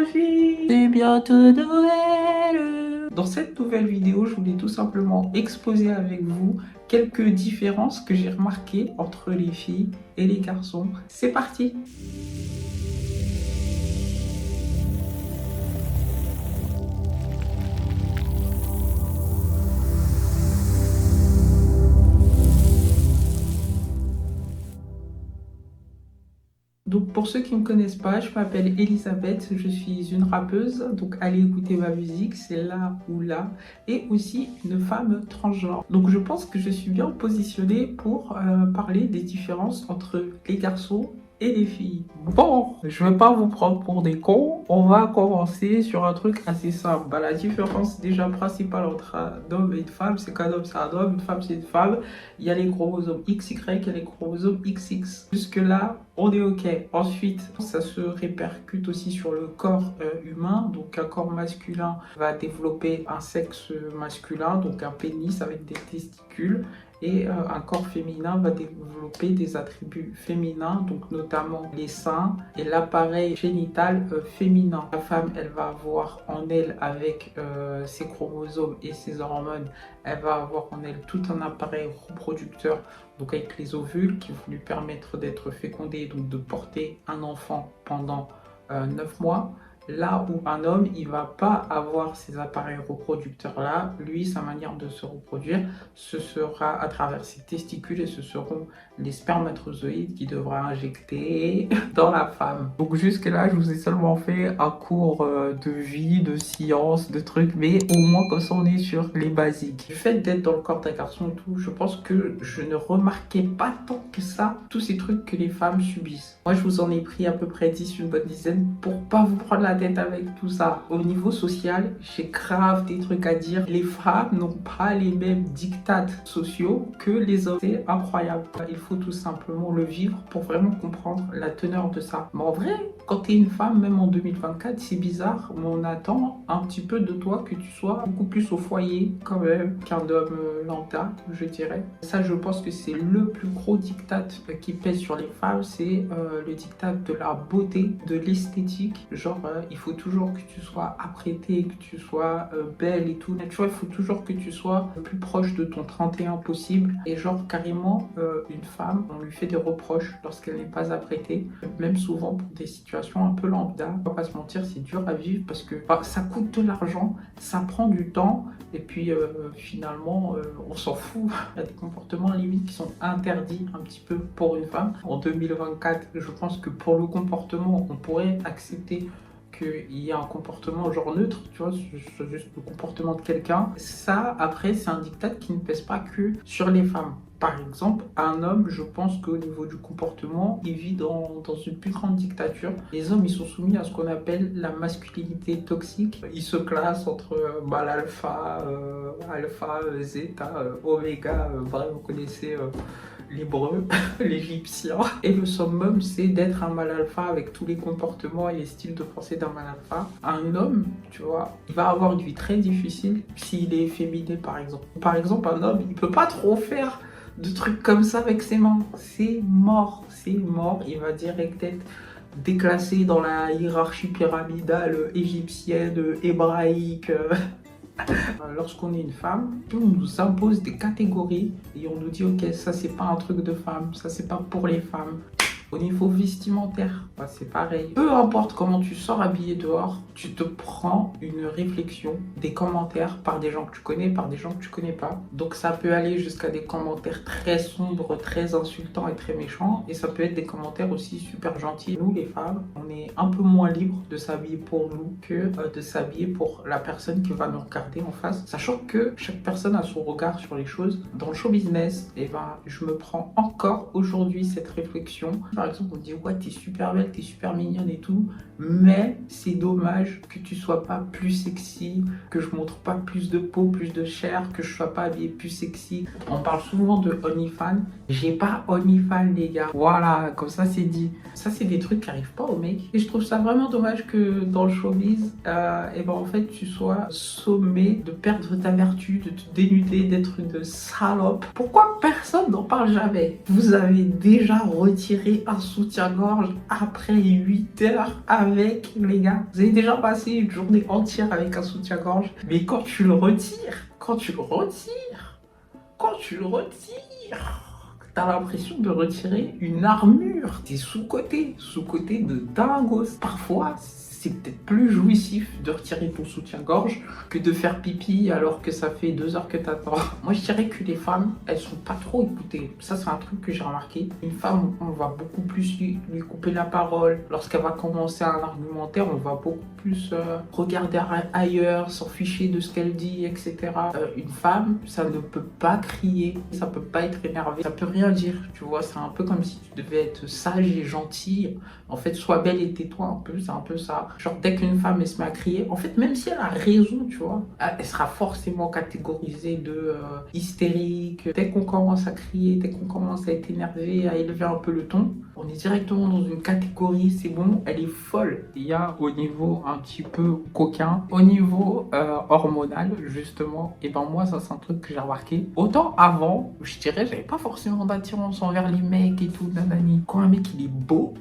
magie, c'est bientôt Noël. Dans cette nouvelle vidéo, je voulais tout simplement exposer avec vous quelques différences que j'ai remarquées entre les filles et les garçons. C'est parti! Donc pour ceux qui ne me connaissent pas, je m'appelle Elisabeth, je suis une rappeuse, donc allez écouter ma musique, c'est là ou là, et aussi une femme transgenre. Donc je pense que je suis bien positionnée pour parler des différences entre les garçons et les filles. Bon, je vais pas vous prendre pour des cons, on va commencer sur un truc assez simple. Bah, la différence déjà principale entre un homme et une femme, c'est qu'un homme c'est un homme, une femme c'est une femme. Il y a les chromosomes XY et les chromosomes XX. Jusque là, on est ok. Ensuite, ça se répercute aussi sur le corps humain. Donc un corps masculin va développer un sexe masculin, donc un pénis avec des testicules. Et un corps féminin va développer des attributs féminins, donc notamment les seins et l'appareil génital féminin. La femme, elle va avoir en elle, avec ses chromosomes et ses hormones, elle va avoir en elle tout un appareil reproducteur, donc avec les ovules qui vont lui permettre d'être fécondée, donc de porter un enfant pendant 9 mois. Là où un homme, il va pas avoir ces appareils reproducteurs-là, lui, sa manière de se reproduire, ce sera à travers ses testicules et ce seront les spermatozoïdes qui devra injecter dans la femme. Donc jusque-là, je vous ai seulement fait un cours de vie, de science, de trucs, mais au moins comme ça, on est sur les basiques. Du fait d'être dans le corps d'un garçon et tout, je pense que je ne remarquais pas tant que ça tous ces trucs que les femmes subissent. Moi, je vous en ai pris à peu près 10, une bonne dizaine, pour pas vous prendre la tête avec tout ça. Au niveau social, j'ai grave des trucs à dire. Les femmes n'ont pas les mêmes diktats sociaux que les hommes. C'est incroyable. Il faut tout simplement le vivre pour vraiment comprendre la teneur de ça. Mais en vrai, quand tu es une femme, même en 2024, c'est bizarre, mais on attend un petit peu de toi que tu sois beaucoup plus au foyer quand même qu'un homme lambda, je dirais. Ça, je pense que c'est le plus gros diktat qui pèse sur les femmes, c'est le diktat de la beauté, de l'esthétique. Genre, il faut toujours que tu sois apprêtée, que tu sois belle et tout. Tu vois, il faut toujours que tu sois le plus proche de ton 31 possible. Et genre, carrément, une femme, on lui fait des reproches lorsqu'elle n'est pas apprêtée. Même souvent pour des situations un peu lambda. On va pas se mentir, c'est dur à vivre parce que ça coûte de l'argent, ça prend du temps. Et puis finalement, on s'en fout. Il y a des comportements limite qui sont interdits un petit peu pour une femme. En 2024, je pense que pour le comportement, on pourrait accepter qu'il y a un comportement genre neutre, tu vois, c'est juste le comportement de quelqu'un. Ça, après, c'est un diktat qui ne pèse pas que sur les femmes. Par exemple, un homme, je pense qu'au niveau du comportement, il vit dans une plus grande dictature. Les hommes, ils sont soumis à ce qu'on appelle la masculinité toxique. Ils se classent entre l'alpha, alpha, zeta, oméga, bref, vous connaissez l'hébreu, l'égyptien. Et le summum, c'est d'être un mâle alpha avec tous les comportements et les styles de pensée d'un mâle alpha. Un homme, tu vois, il va avoir une vie très difficile s'il est efféminé, par exemple. Par exemple, un homme, il peut pas trop faire de trucs comme ça avec ses mains. C'est mort, c'est mort. Il va direct être déclassé dans la hiérarchie pyramidale égyptienne, hébraïque. Lorsqu'on est une femme, on nous impose des catégories et on nous dit ok, ça c'est pas un truc de femme, ça c'est pas pour les femmes. Au niveau vestimentaire, c'est pareil. Peu importe comment tu sors habillé dehors, tu te prends une réflexion, des commentaires par des gens que tu connais, par des gens que tu connais pas. Donc ça peut aller jusqu'à des commentaires très sombres, très insultants et très méchants. Et ça peut être des commentaires aussi super gentils. Nous, les femmes, on est un peu moins libres de s'habiller pour nous que de s'habiller pour la personne qui va nous regarder en face. Sachant que chaque personne a son regard sur les choses. Dans le show business, je me prends encore aujourd'hui cette réflexion. Par exemple, on me dit ouais, t'es super belle, t'es super mignonne et tout, mais c'est dommage que tu sois pas plus sexy, que je montre pas plus de peau, plus de chair, que je sois pas habillée plus sexy. On parle souvent de OnlyFans. J'ai pas OnlyFans, les gars. Voilà, comme ça c'est dit. Ça, c'est des trucs qui arrivent pas aux mecs. Et je trouve ça vraiment dommage que dans le showbiz, en fait, tu sois sommé de perdre ta vertu, de te dénuder, d'être une salope. Pourquoi personne n'en parle jamais? Vous avez déjà retiré un soutien-gorge après 8 heures avec, les gars. Vous avez déjà passé une journée entière avec un soutien-gorge, mais quand tu le retires, t'as l'impression de retirer une armure. T'es sous-côté de dingos. Parfois, c'est peut-être plus jouissif de retirer ton soutien-gorge que de faire pipi alors que ça fait 2 heures que t'attends. Moi, je dirais que les femmes, elles sont pas trop écoutées. Ça, c'est un truc que j'ai remarqué. Une femme, on va beaucoup plus lui couper la parole. Lorsqu'elle va commencer un argumentaire, on va beaucoup plus regarder ailleurs, s'en ficher de ce qu'elle dit, etc. Une femme, ça ne peut pas crier, ça peut pas être énervé, ça peut rien dire, tu vois. C'est un peu comme si tu devais être sage et gentille. En fait, sois belle et tais-toi un peu, c'est un peu ça. Genre, dès qu'une femme, elle se met à crier, en fait, même si elle a raison, tu vois, elle sera forcément catégorisée de hystérique. Dès qu'on commence à crier, dès qu'on commence à être énervé, à élever un peu le ton, on est directement dans une catégorie, c'est bon, elle est folle. Il y a au niveau un petit peu coquin, au niveau hormonal, justement, et ben moi, ça, c'est un truc que j'ai remarqué. Autant avant, je dirais, j'avais pas forcément d'attirance envers les mecs et tout, nanani. Quand un mec, il est beau,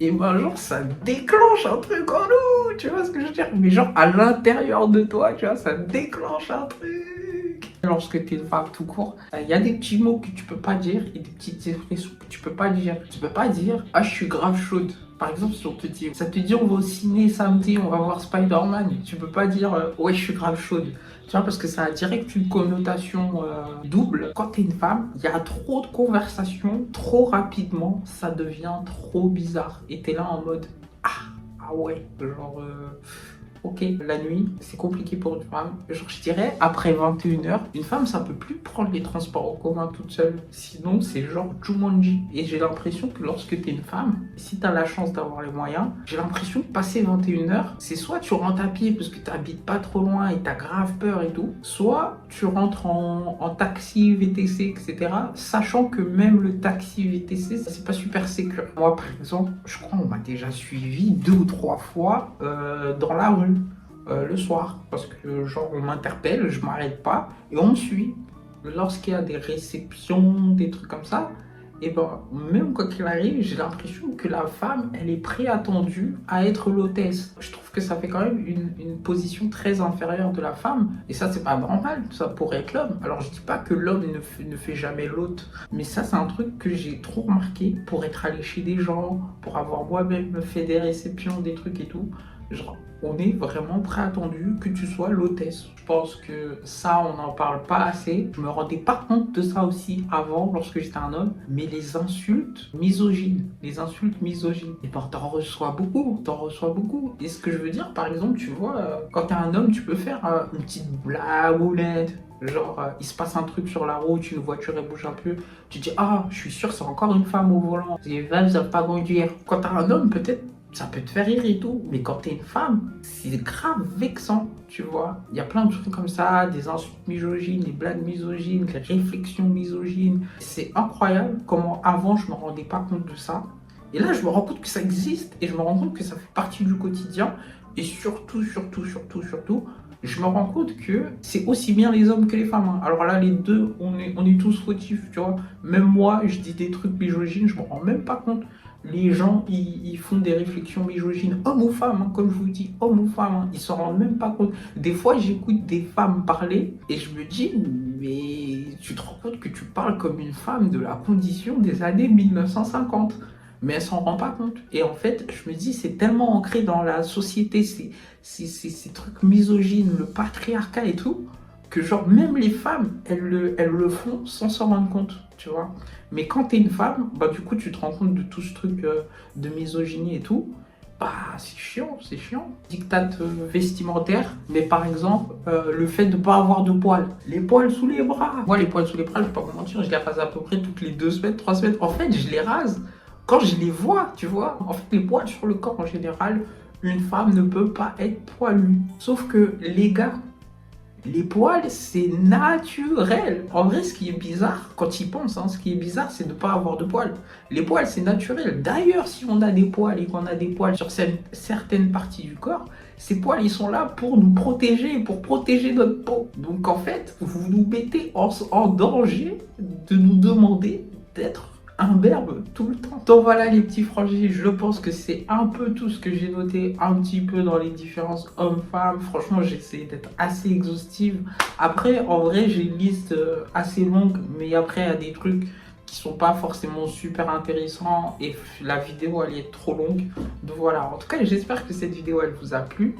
et ben genre ça déclenche un truc en nous, tu vois ce que je veux dire? Mais genre à l'intérieur de toi, tu vois, ça déclenche un truc. Lorsque t'es une femme tout court, il y a des petits mots que tu peux pas dire et des petites expressions que tu peux pas dire. Tu peux pas dire « Ah, je suis grave chaude ». Par exemple, si on te dit, ça te dit on va au ciné samedi, on va voir Spider-Man, tu peux pas dire ouais, je suis grave chaude. Tu vois, parce que ça a direct une connotation double. Quand t'es une femme, il y a trop de conversations, trop rapidement, ça devient trop bizarre. Et t'es là en mode ah ouais, genre ok, la nuit, c'est compliqué pour une femme. Genre, je dirais, après 21h, une femme, ça peut plus prendre les transports en commun toute seule. Sinon, c'est genre Jumanji. Et j'ai l'impression que lorsque t'es une femme, si t'as la chance d'avoir les moyens, j'ai l'impression que passer 21h, c'est soit tu rentres à pied parce que t'habites pas trop loin et t'as grave peur et tout, soit tu rentres en taxi, VTC, etc. Sachant que même le taxi, VTC, c'est pas super sécure. Moi, par exemple, je crois qu'on m'a déjà suivi 2 ou 3 fois dans la rue. Le soir, parce que genre on m'interpelle, je m'arrête pas et on me suit. Lorsqu'il y a des réceptions, des trucs comme ça, et ben même quoi qu'il arrive, j'ai l'impression que la femme, elle est préattendue à être l'hôtesse. Je trouve que ça fait quand même une position très inférieure de la femme, et ça c'est pas normal, ça pourrait être l'homme. Alors je dis pas que l'homme ne fait jamais l'hôte, mais ça c'est un truc que j'ai trop remarqué pour être allé chez des gens, pour avoir moi-même fait des réceptions, des trucs et tout. Genre, on est vraiment préattendu que tu sois l'hôtesse. Je pense que ça, on n'en parle pas assez. Je me rendais pas compte de ça aussi avant, lorsque j'étais un homme. Mais les insultes misogynes, et ben t'en reçois beaucoup. Et ce que je veux dire, par exemple, tu vois, quand t'es un homme, tu peux faire une petite blagounette. Genre, il se passe un truc sur la route, une voiture elle bouge un peu, tu dis ah, je suis sûr c'est encore une femme au volant. Les femmes savent pas conduire. Quand t'es un homme, peut-être ça peut te faire rire et tout, mais quand t'es une femme, c'est grave vexant, tu vois. Il y a plein de trucs comme ça, des insultes misogynes, des blagues misogynes, des réflexions misogynes. C'est incroyable comment avant je me rendais pas compte de ça. Et là, je me rends compte que ça existe et je me rends compte que ça fait partie du quotidien. Et surtout, je me rends compte que c'est aussi bien les hommes que les femmes. Alors là, les deux, on est tous fautifs, tu vois. Même moi, je dis des trucs misogynes, je me rends même pas compte. Les gens, ils font des réflexions misogynes, hommes ou femmes, comme je vous dis, hommes ou femmes, ils s'en rendent même pas compte. Des fois, j'écoute des femmes parler et je me dis, mais tu te rends compte que tu parles comme une femme de la condition des années 1950. Mais elle s'en rend pas compte. Et en fait, je me dis, c'est tellement ancré dans la société, ces trucs misogynes, le patriarcat et tout, que genre même les femmes, elles le font sans s'en rendre compte, tu vois. Mais quand t'es une femme, bah du coup tu te rends compte de tout ce truc de misogynie et tout, bah c'est chiant. Diktat vestimentaire, mais par exemple, le fait de pas avoir de poils. Les poils sous les bras. Moi les poils sous les bras, je vais pas vous mentir, je les rase à peu près toutes les 2 semaines, 3 semaines. En fait, je les rase quand je les vois, tu vois. En fait, les poils sur le corps en général, une femme ne peut pas être poilue. Sauf que les gars, les poils, c'est naturel. En vrai, ce qui est bizarre, quand ils pensent, ce qui est bizarre, c'est de ne pas avoir de poils. Les poils, c'est naturel. D'ailleurs, si on a des poils et qu'on a des poils sur certaines parties du corps, ces poils, ils sont là pour nous protéger, pour protéger notre peau. Donc, en fait, vous nous mettez en danger de nous demander d'être imberbe tout le temps. Donc voilà les petits frangins, je pense que c'est un peu tout ce que j'ai noté un petit peu dans les différences hommes-femmes. Franchement, j'ai essayé d'être assez exhaustive. Après, en vrai, j'ai une liste assez longue, mais après, il y a des trucs qui sont pas forcément super intéressants et la vidéo elle est trop longue. Donc voilà, en tout cas j'espère que cette vidéo elle vous a plu.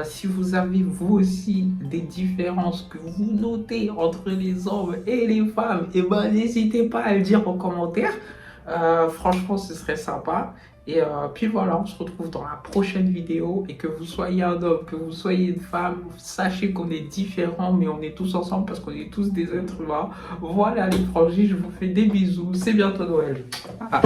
Si vous avez vous aussi des différences que vous notez entre les hommes et les femmes, et ben n'hésitez pas à le dire en commentaire. Franchement ce serait sympa. Et puis voilà, on se retrouve dans la prochaine vidéo. Et que vous soyez un homme, que vous soyez une femme, sachez qu'on est différents, mais on est tous ensemble parce qu'on est tous des êtres humains. Voilà les frangins, je vous fais des bisous. C'est bientôt Noël. Ah.